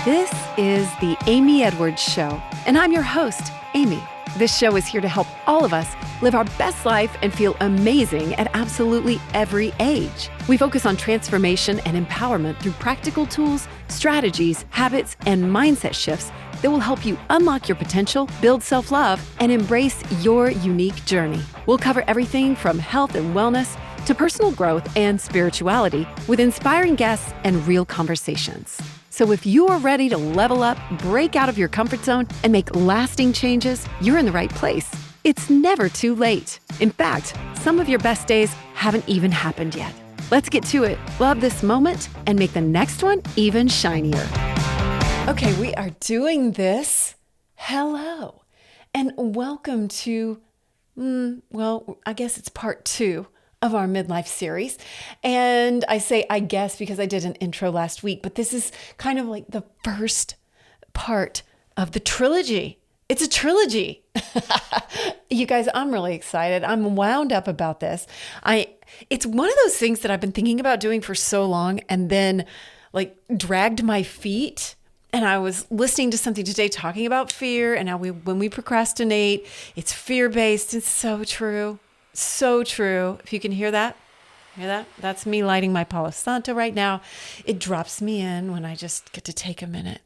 This is the Amy Edwards Show, and I'm your host, Amy. This show is here to help all of us live our best life and feel amazing at absolutely every age. We focus on transformation and empowerment through practical tools, strategies, habits, and mindset shifts that will help you unlock your potential, build self-love, and embrace your unique journey. We'll cover everything from health and wellness to personal growth and spirituality with inspiring guests and real conversations. So if you are ready to level up, break out of your comfort zone, and make lasting changes, you're in the right place. It's never too late. In fact, some of your best days haven't even happened yet. Let's get to it. Love this moment and make the next one even shinier. Okay, we are doing this. Hello, and welcome to, I guess it's part 2 of our midlife series. And I say I guess because I did an intro last week, but this is kind of like the first part of the trilogy. It's a trilogy. You guys, I'm really excited. I'm wound up about this. It's one of those things that I've been thinking about doing for so long and then like dragged my feet. And I was listening to something today talking about fear and how when we procrastinate, it's fear-based. It's so true. So true. If you can hear that, that's me lighting my Palo Santo right now. It drops me in when I just get to take a minute.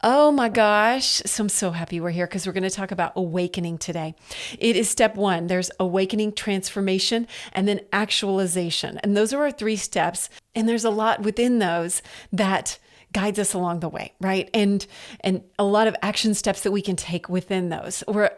Oh my gosh. So I'm so happy we're here because we're going to talk about awakening today. It is step 1. There's awakening, transformation, and then actualization. And those are our 3 steps. And there's a lot within those that guides us along the way, right? And a lot of action steps that we can take within those. We're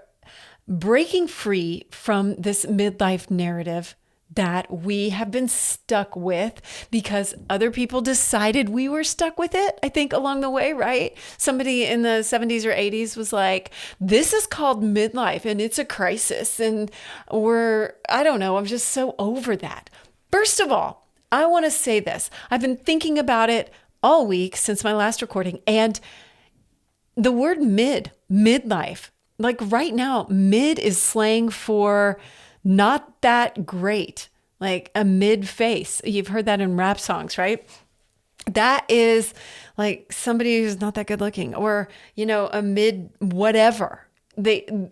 breaking free from this midlife narrative that we have been stuck with because other people decided we were stuck with it, I think, along the way, right? Somebody in the 70s or 80s was like, this is called midlife and it's a crisis. And I don't know, I'm just so over that. First of all, I want to say this. I've been thinking about it all week since my last recording. And the word midlife, like right now, mid is slang for not that great, like a mid face. You've heard that in rap songs, right? That is like somebody who's not that good looking or, a mid whatever. I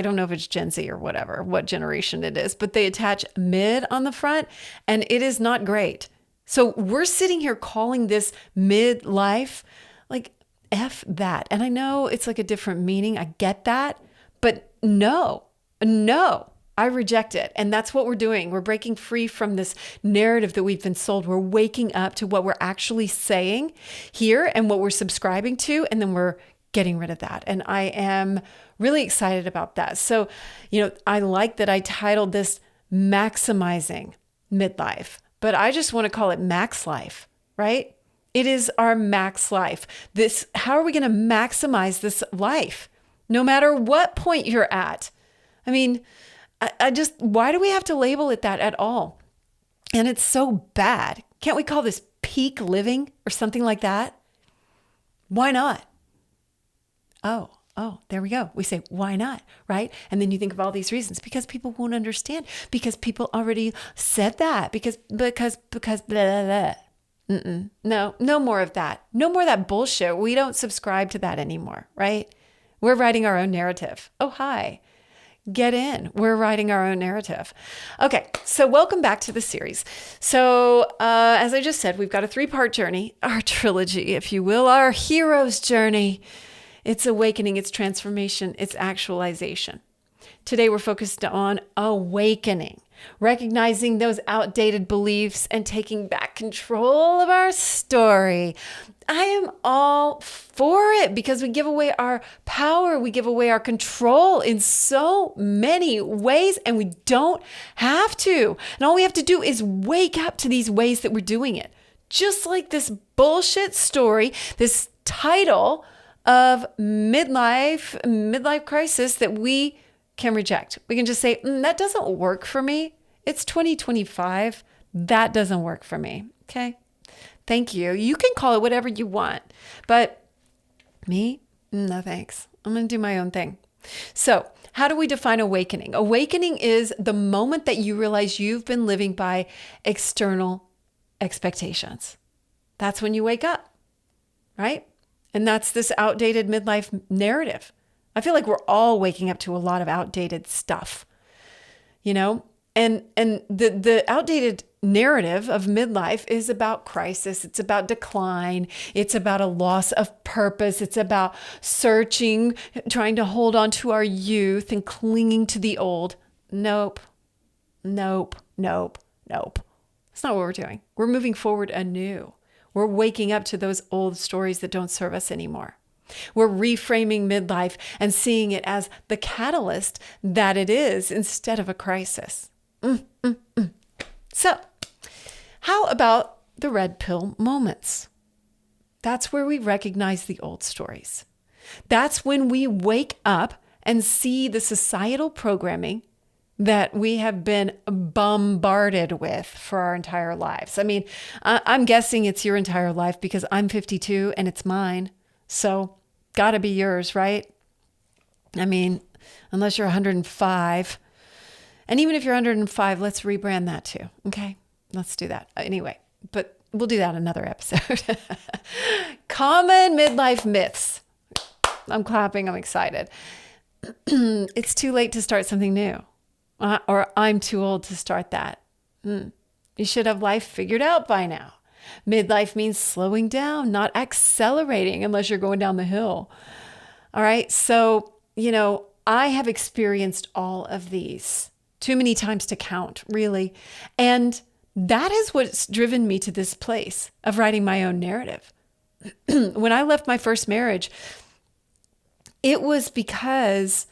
don't know if it's Gen Z or whatever, what generation it is, but they attach mid on the front and it is not great. So we're sitting here calling this midlife, like F that. And I know it's like a different meaning. I get that. But no, I reject it. And that's what we're doing. We're breaking free from this narrative that we've been sold. We're waking up to what we're actually saying here and what we're subscribing to. And then we're getting rid of that. And I am really excited about that. So, I like that I titled this Maximizing Midlife, but I just want to call it MaxLife, right? It is our max life. How are we going to maximize this life? No matter what point you're at. I mean, why do we have to label it that at all? And it's so bad. Can't we call this peak living or something like that? Why not? Oh, there we go. We say, why not? Right? And then you think of all these reasons because people won't understand because people already said that because blah, blah, blah. No more of that. No more of that bullshit. We don't subscribe to that anymore, right? We're writing our own narrative. Oh, hi. Get in. We're writing our own narrative. Okay, so welcome back to the series. So as I just said, we've got a 3-part journey, our trilogy, if you will, our hero's journey. It's awakening, it's transformation, it's actualization. Today, we're focused on awakening, recognizing those outdated beliefs and taking back control of our story. I am all for it because we give away our power. We give away our control in so many ways and we don't have to. And all we have to do is wake up to these ways that we're doing it. Just like this bullshit story, this title of midlife crisis that we can reject. We can just say, that doesn't work for me. It's 2025. That doesn't work for me. Okay. Thank you. You can call it whatever you want, but me, no thanks. I'm going to do my own thing. So how do we define awakening? Awakening is the moment that you realize you've been living by external expectations. That's when you wake up, right? And that's this outdated midlife narrative. I feel like we're all waking up to a lot of outdated stuff, you know? And the outdated narrative of midlife is about crisis. It's about decline. It's about a loss of purpose. It's about searching, trying to hold on to our youth and clinging to the old. Nope. Nope. Nope. Nope. That's not what we're doing. We're moving forward anew. We're waking up to those old stories that don't serve us anymore. We're reframing midlife and seeing it as the catalyst that it is instead of a crisis. So, how about the red pill moments? That's where we recognize the old stories. That's when we wake up and see the societal programming that we have been bombarded with for our entire lives. I mean, I'm guessing it's your entire life because I'm 52 and it's mine. So, gotta be yours, right? I mean, unless you're 105. And even if you're 105, let's rebrand that too. Okay, let's do that. Anyway, but we'll do that another episode. Common midlife myths. I'm clapping. I'm excited. It's too late to start something new. Or I'm too old to start that. You should have life figured out by now. Midlife means slowing down, not accelerating unless you're going down the hill. All right. So, I have experienced all of these too many times to count, really. And that is what's driven me to this place of writing my own narrative. When I left my first marriage, it was because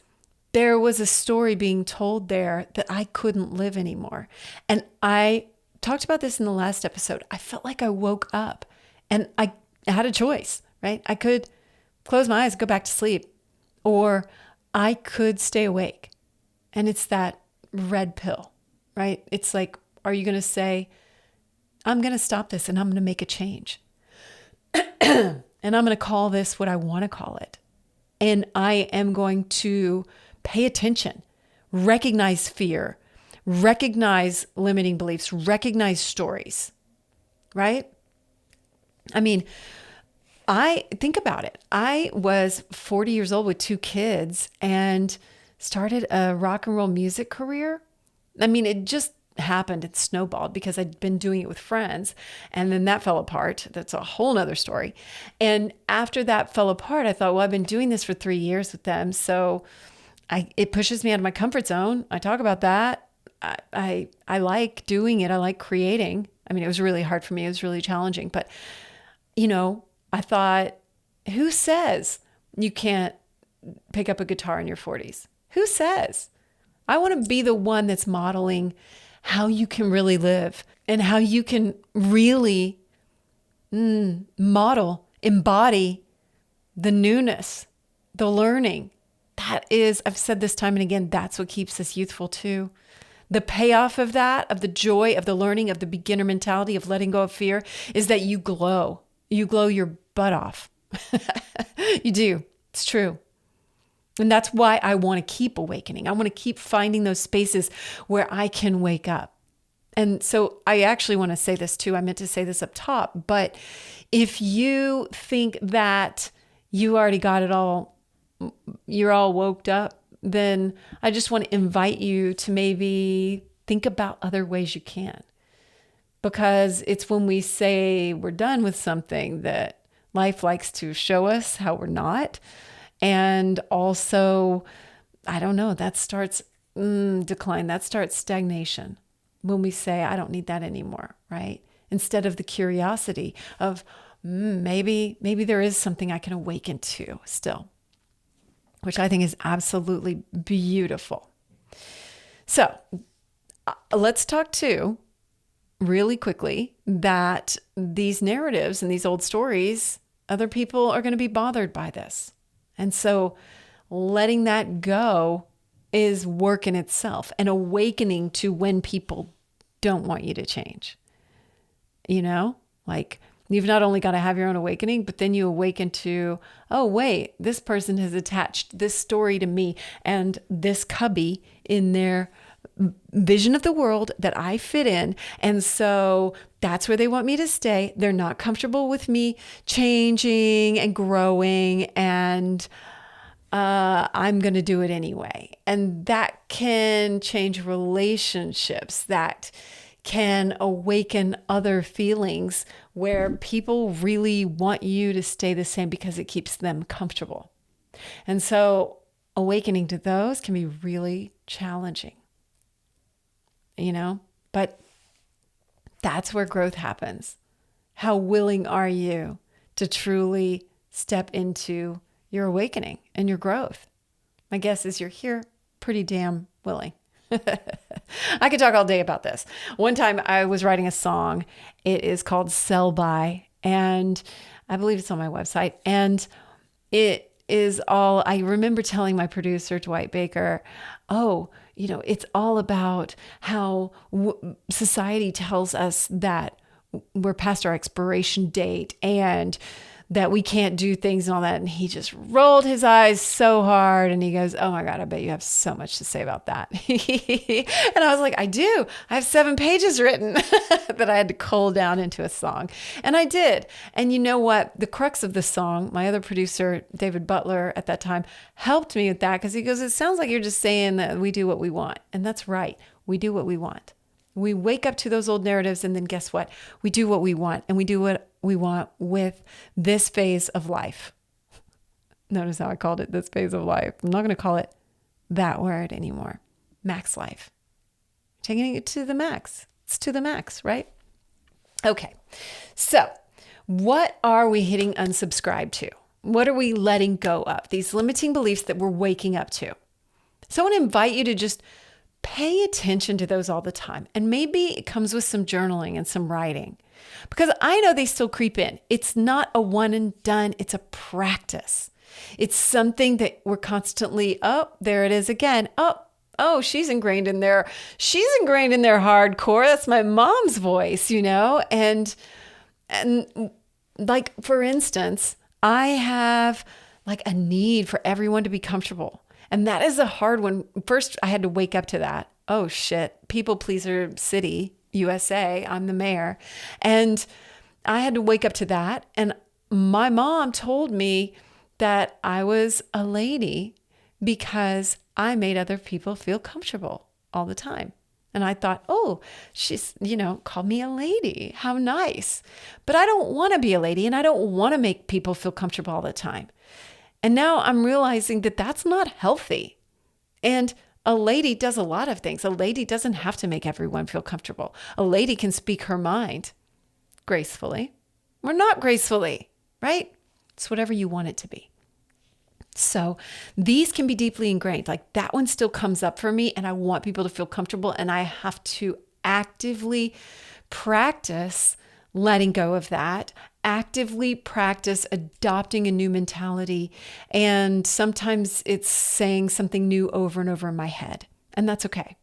there was a story being told there that I couldn't live anymore. And I talked about this in the last episode. I felt like I woke up and I had a choice, right? I could close my eyes, go back to sleep, or I could stay awake. And it's that red pill, right? It's like, are you going to say, I'm going to stop this and I'm going to make a change. And I'm going to call this what I want to call it. And I am going to pay attention, recognize fear, recognize limiting beliefs, recognize stories, right? I mean, I think about it. I was 40 years old with 2 kids and started a rock and roll music career. I mean, it just happened. It snowballed because I'd been doing it with friends and then that fell apart. That's a whole nother story. And after that fell apart, I thought, well, I've been doing this for 3 years with them. So it pushes me out of my comfort zone. I talk about that. I like doing it. I like creating. I mean, it was really hard for me. It was really challenging, but I thought, who says you can't pick up a guitar in your 40s? Who says? I want to be the one that's modeling how you can really live and how you can really model, embody the newness, the learning. That is, I've said this time and again, that's what keeps us youthful too. The payoff of that, of the joy, of the learning, of the beginner mentality, of letting go of fear, is that you glow. You glow your butt off. You do. It's true. And that's why I want to keep awakening. I want to keep finding those spaces where I can wake up. And so I actually want to say this too. I meant to say this up top, but if you think that you already got it all, you're all woked up, then I just want to invite you to maybe think about other ways you can. Because it's when we say we're done with something that life likes to show us how we're not. And also, I don't know, that starts decline. That starts stagnation when we say, I don't need that anymore, right? Instead of the curiosity of maybe there is something I can awaken to still, which I think is absolutely beautiful. So let's talk too, really quickly, that these narratives and these old stories, other people are going to be bothered by this. And so letting that go is work in itself, and awakening to when people don't want you to change. Like you've not only got to have your own awakening, but then you awaken to, oh, wait, this person has attached this story to me and this cubby in their vision of the world that I fit in. And so that's where they want me to stay. They're not comfortable with me changing and growing, and I'm going to do it anyway. And that can change relationships. That can awaken other feelings where people really want you to stay the same because it keeps them comfortable. And so awakening to those can be really challenging, but that's where growth happens. How willing are you to truly step into your awakening and your growth? My guess is you're here pretty damn willing. I could talk all day about this. One time I was writing a song. It is called Sell By, and I believe it's on my website. And it is all, I remember telling my producer, Dwight Baker, it's all about how society tells us that we're past our expiration date and that we can't do things and all that. And he just rolled his eyes so hard and he goes, "Oh my God, I bet you have so much to say about that." And I was like, "I do. I have 7 pages written that I had to cull down into a song." And I did. And you know what? The crux of the song, my other producer, David Butler at that time, helped me with that because he goes, "It sounds like you're just saying that we do what we want." And that's right. We do what we want. We wake up to those old narratives, and then guess what? We do what we want, and we do what we want with this phase of life. Notice how I called it this phase of life. I'm not going to call it that word anymore. MaxLife. Taking it to the max. It's to the max, right? Okay. So what are we hitting unsubscribe to? What are we letting go of? These limiting beliefs that we're waking up to. So I want to invite you to just pay attention to those all the time. And maybe it comes with some journaling and some writing, because I know they still creep in. It's not a one and done. It's a practice. It's something that we're constantly, oh, there it is again. Oh, she's ingrained in there. She's ingrained in there hardcore. That's my mom's voice, And like, for instance, I have like a need for everyone to be comfortable. And that is a hard one. First, I had to wake up to that. Oh shit, people pleaser city, USA, I'm the mayor. And I had to wake up to that. And my mom told me that I was a lady because I made other people feel comfortable all the time. And I thought, oh, she's, called me a lady. How nice. But I don't want to be a lady, and I don't want to make people feel comfortable all the time. And now I'm realizing that that's not healthy. And a lady does a lot of things. A lady doesn't have to make everyone feel comfortable. A lady can speak her mind gracefully or not gracefully, right? It's whatever you want it to be. So these can be deeply ingrained. Like that one still comes up for me, and I want people to feel comfortable, and I have to actively practice letting go of that, actively practice adopting a new mentality. And sometimes it's saying something new over and over in my head, and that's okay.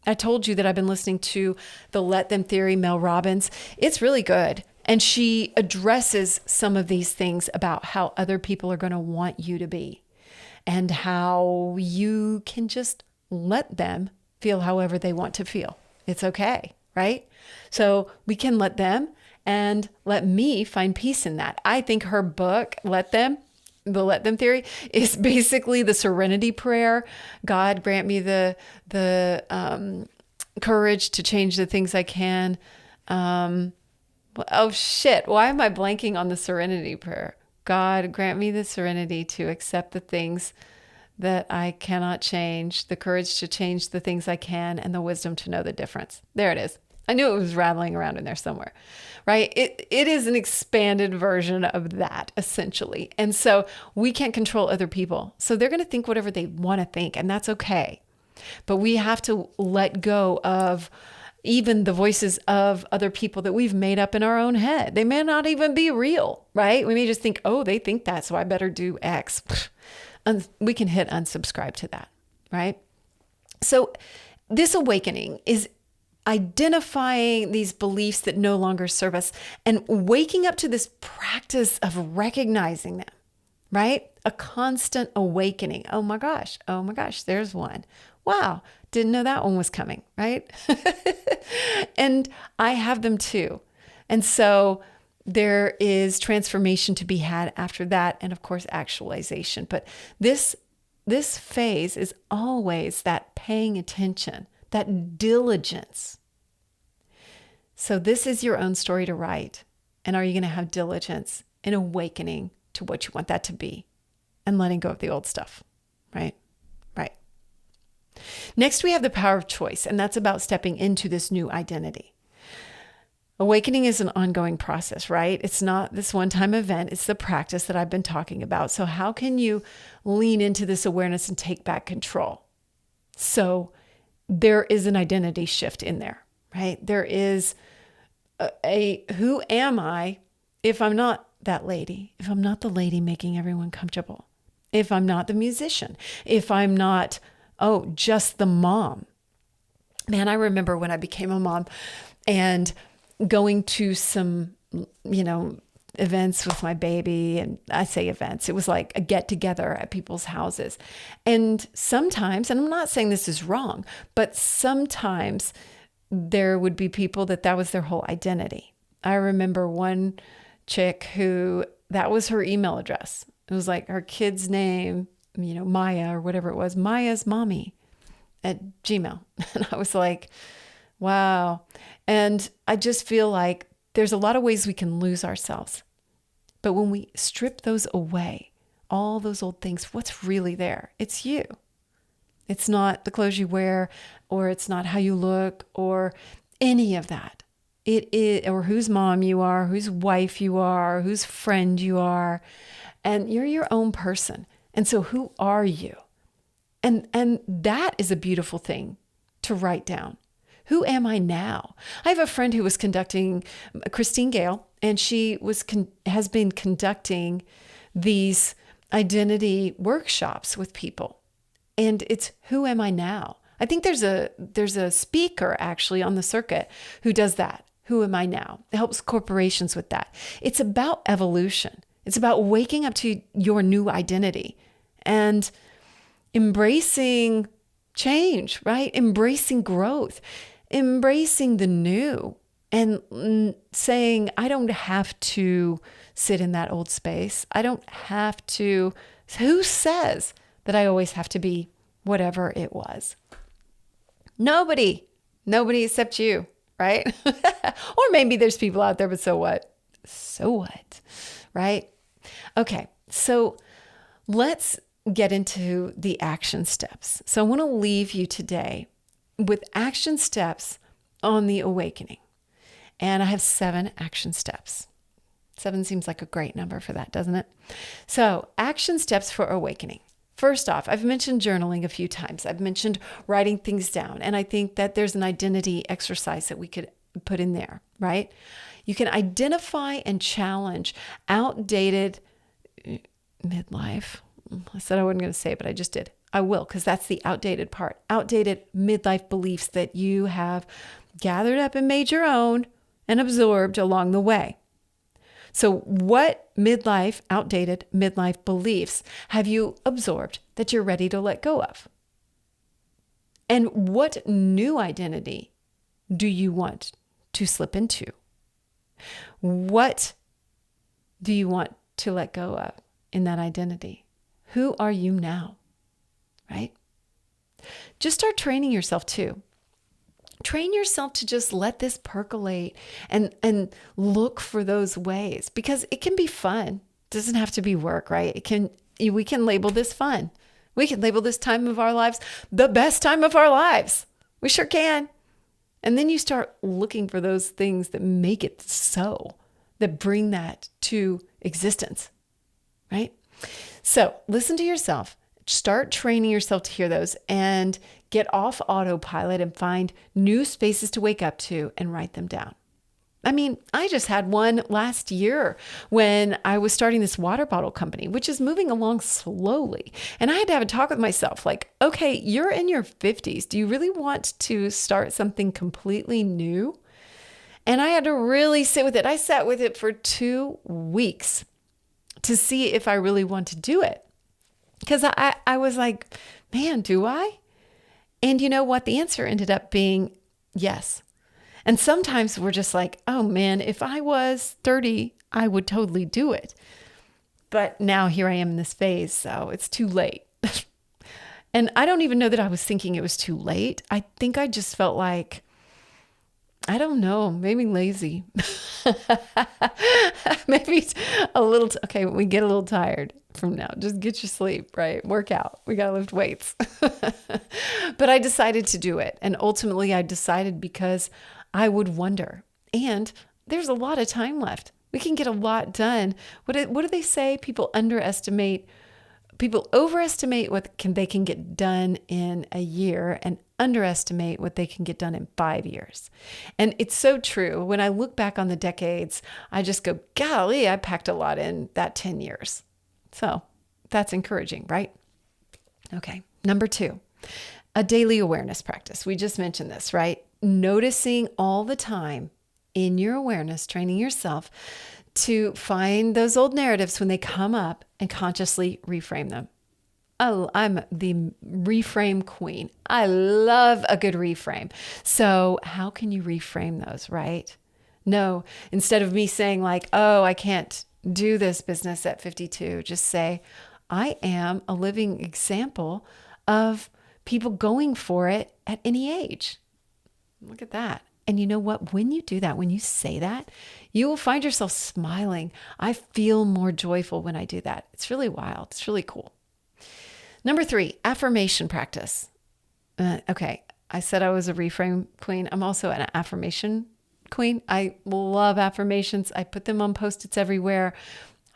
I told you that I've been listening to the Let Them Theory, Mel Robbins. It's really good. And she addresses some of these things about how other people are going to want you to be and how you can just let them feel however they want to feel. It's okay, right? So we can let them and let me find peace in that. I think her book, the Let Them Theory, is basically the serenity prayer. God grant me the courage to change the things I can. Oh shit, why am I blanking on the serenity prayer? God grant me the serenity to accept the things that I cannot change, the courage to change the things I can, and the wisdom to know the difference. There it is. I knew it was rattling around in there somewhere, right? It is an expanded version of that, essentially. And so we can't control other people. So they're going to think whatever they want to think, and that's okay. But we have to let go of even the voices of other people that we've made up in our own head. They may not even be real, right? We may just think, oh, they think that, so I better do X. And we can hit unsubscribe to that, right? So this awakening is identifying these beliefs that no longer serve us and waking up to this practice of recognizing them right? A constant awakening. Oh my gosh, there's one. Wow, didn't know that one was coming, right? And I have them too. And so there is transformation to be had after that, and of course, actualization. But this phase is always that paying attention, that diligence. So this is your own story to write. And are you going to have diligence in awakening to what you want that to be and letting go of the old stuff, right? Right. Next, we have the power of choice, and that's about stepping into this new identity. Awakening is an ongoing process, right? It's not this one-time event. It's the practice that I've been talking about. So how can you lean into this awareness and take back control? So there is an identity shift in there, right? There is a who am I if I'm not that lady, if I'm not the lady making everyone comfortable, if I'm not the musician, if I'm not, just the mom. Man, I remember when I became a mom and going to some, events with my baby. And I say events, it was like a get together at people's houses. And sometimes, and I'm not saying this is wrong, but sometimes there would be people that was their whole identity. I remember one chick who that was her email address. It was like her kid's name, Maya or whatever it was, Maya's mommy at Gmail. And I was like, wow. And I just feel like there's a lot of ways we can lose ourselves. But when we strip those away, all those old things, what's really there? It's you. It's not the clothes you wear, or it's not how you look, or any of that. It is, or whose mom you are, whose wife you are, whose friend you are, and you're your own person. And so who are you? And that is a beautiful thing to write down. Who am I now? I have a friend who was conducting, Christine Gale, and she has been conducting these identity workshops with people. And it's who am I now? I think there's a speaker actually on the circuit who does that. Who am I now? It helps corporations with that. It's about evolution. It's about waking up to your new identity and embracing change, right? Embracing growth, embracing the new, and saying, I don't have to sit in that old space. I don't have to. Who says that I always have to be whatever it was? Nobody except you, right? Or maybe there's people out there, but so what? So what, right? Okay, so let's get into the action steps. So I want to leave you today with action steps on the awakening. And I have 7 action steps. 7 seems like a great number for that, doesn't it? So action steps for awakening. First off, I've mentioned journaling a few times. I've mentioned writing things down. And I think that there's an identity exercise that we could put in there, right? You can identify and challenge outdated midlife. I said I wasn't going to say it, but I just did. I will, because that's the outdated part. Outdated midlife beliefs that you have gathered up and made your own and absorbed along the way. So what outdated midlife beliefs have you absorbed that you're ready to let go of? And what new identity do you want to slip into? What do you want to let go of in that identity? Who are you now? Right? Just start training yourself too. Train yourself to just let this percolate and look for those ways, because it can be fun. It doesn't have to be work, right? We can label this fun. We can label this time of our lives the best time of our lives. We sure can. And then you start looking for those things that make it so, that bring that to existence, right? So listen to yourself. Start training yourself to hear those and get off autopilot and find new spaces to wake up to and write them down. I mean, I just had one last year when I was starting this water bottle company, which is moving along slowly. And I had to have a talk with myself like, okay, you're in your 50s. Do you really want to start something completely new? And I had to really sit with it. I sat with it for 2 weeks. to see if I really want to do it. Because I was like, man, do I? And you know what? The answer ended up being yes. And sometimes we're just like, oh man, if I was 30, I would totally do it. But now here I am in this phase, so it's too late. And I don't even know that I was thinking it was too late. I think I just felt like, I don't know, maybe lazy. Maybe a little, okay, we get a little tired from now. Just get your sleep, right? Work out. We got to lift weights. But I decided to do it. And ultimately I decided because I would wonder. And there's a lot of time left. We can get a lot done. What do they say? People overestimate what they can get done in a year and underestimate what they can get done in 5 years. And it's so true. When I look back on the decades, I just go, golly, I packed a lot in that 10 years. So that's encouraging, right? Okay. Number 2, a daily awareness practice. We just mentioned this, right? Noticing all the time in your awareness, training yourself to find those old narratives when they come up and consciously reframe them. Oh, I'm the reframe queen. I love a good reframe. So how can you reframe those, right? No, instead of me saying like, oh, I can't do this business at 52, just say, I am a living example of people going for it at any age. Look at that. And you know what? When you do that, when you say that, you will find yourself smiling. I feel more joyful when I do that. It's really wild. It's really cool. Number 3, affirmation practice. Okay. I said I was a reframe queen. I'm also an affirmation queen. I love affirmations. I put them on Post-its everywhere.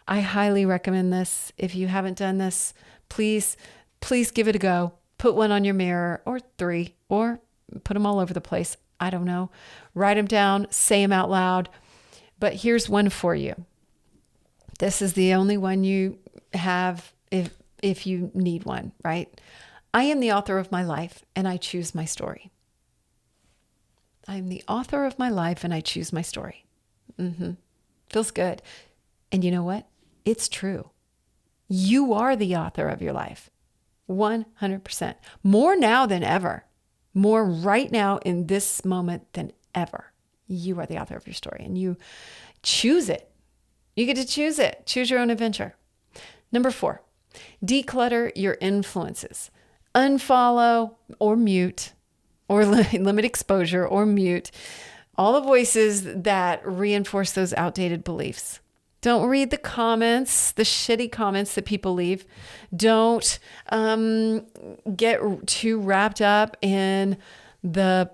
I highly recommend this. If you haven't done this, please give it a go. Put one on your mirror or 3 or put them all over the place. I don't know. Write them down, say them out loud. But here's one for you. This is the only one you have if you need one, right? I am the author of my life and I choose my story. I am the author of my life and I choose my story. Feels good. And you know what? It's true. You are the author of your life. 100%. More now than ever. More right now in this moment than ever. You are the author of your story and you choose it. You get to choose it. Choose your own adventure. Number 4, declutter your influences. Unfollow or mute or limit exposure or mute all the voices that reinforce those outdated beliefs. Don't read the comments, the shitty comments that people leave. Don't get too wrapped up in the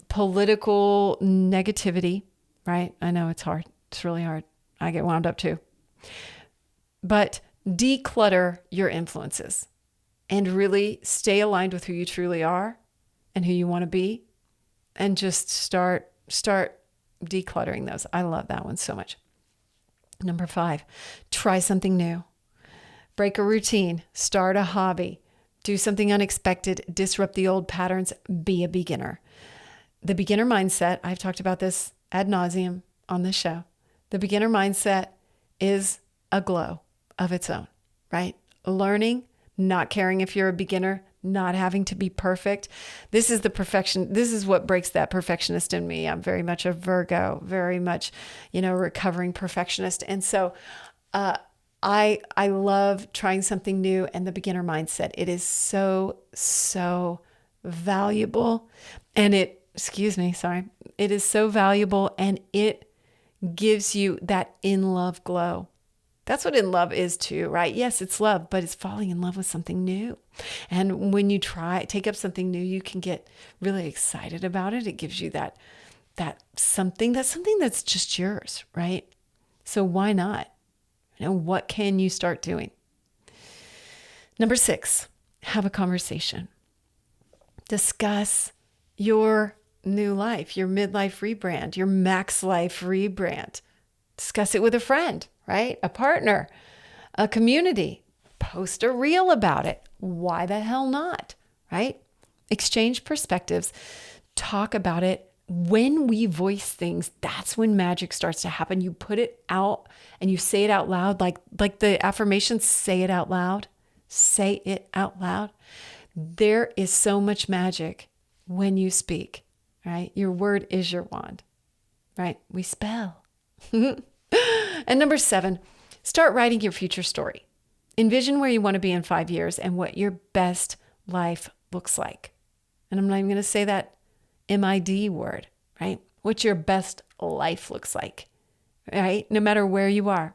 political negativity, right? I know it's hard. It's really hard. I get wound up too. But declutter your influences and really stay aligned with who you truly are and who you want to be, and just start decluttering those. I love that one so much. Number 5, try something new. Break a routine, start a hobby, do something unexpected, disrupt the old patterns, be a beginner. The beginner mindset, I've talked about this ad nauseum on this show. The beginner mindset is a glow of its own, right? Learning, not caring if you're a beginner, not having to be perfect. This is the perfection. This is what breaks that perfectionist in me. I'm very much a Virgo, very much, recovering perfectionist. And so, I love trying something new and the beginner mindset. It is so, so valuable. And it is so valuable and it gives you that in love glow. That's what in love is too, right? Yes, it's love, but it's falling in love with something new. And when you take up something new, you can get really excited about it. It gives you that something that's just yours, right? So why not? What can you start doing? Number 6, have a conversation. Discuss your new life, your midlife rebrand, your MaxLife rebrand. Discuss it with a friend, right? A partner, a community. Post a reel about it. Why the hell not, right? Exchange perspectives. Talk about it when we voice things, that's when magic starts to happen. You put it out and you say it out loud, like the affirmations, say it out loud. Say it out loud. There is so much magic when you speak, right? Your word is your wand, right? We spell. And number 7, start writing your future story. Envision where you want to be in 5 years and what your best life looks like. And I'm not even going to say that MID word, right? What your best life looks like, right? No matter where you are.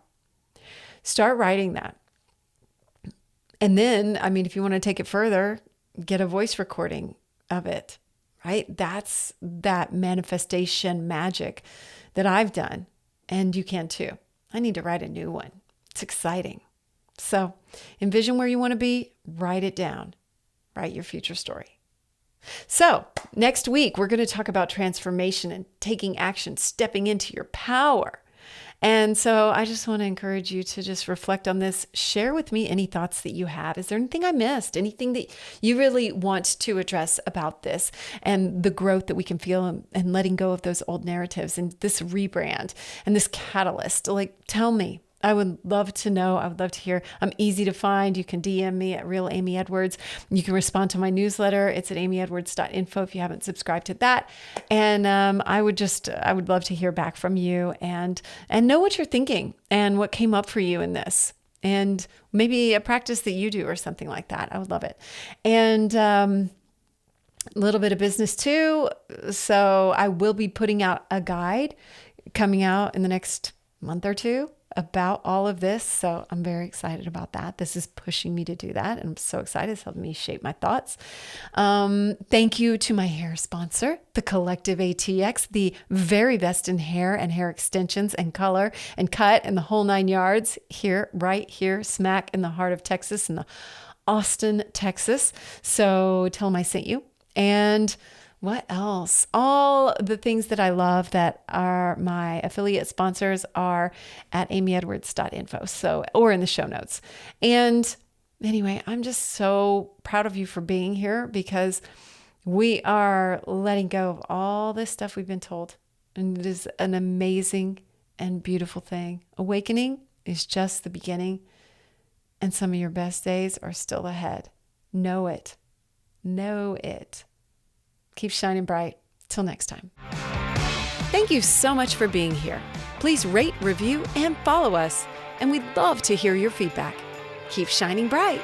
Start writing that. And then, if you want to take it further, get a voice recording of it, right? That's that manifestation magic that I've done. And you can too. I need to write a new one. It's exciting. So envision where you want to be, write it down, write your future story. So next week, we're going to talk about transformation and taking action, stepping into your power. And so I just want to encourage you to just reflect on this. Share with me any thoughts that you have. Is there anything I missed? Anything that you really want to address about this and the growth that we can feel and letting go of those old narratives and this rebrand and this catalyst? Like, tell me. I would love to know. I would love to hear. I'm easy to find. You can DM me at Real Amy Edwards. You can respond to my newsletter. It's at amyedwards.info if you haven't subscribed to that. And I would love to hear back from you and know what you're thinking and what came up for you in this. And maybe a practice that you do or something like that. I would love it. And a little bit of business too. So I will be putting out a guide coming out in the next month or two about all of this. So I'm very excited about that. This is pushing me to do that. And I'm so excited. It's helping me shape my thoughts. Thank you to my hair sponsor, the Collective ATX, the very best in hair and hair extensions and color and cut and the whole 9 yards right here, smack in the heart of Texas, in the Austin, Texas. So tell them I sent you. And what else? All the things that I love that are my affiliate sponsors are at amyedwards.info. Or in the show notes. And anyway, I'm just so proud of you for being here because we are letting go of all this stuff we've been told. And it is an amazing and beautiful thing. Awakening is just the beginning. And some of your best days are still ahead. Know it. Know it. Keep shining bright. Till next time. Thank you so much for being here. Please rate, review, and follow us. And we'd love to hear your feedback. Keep shining bright.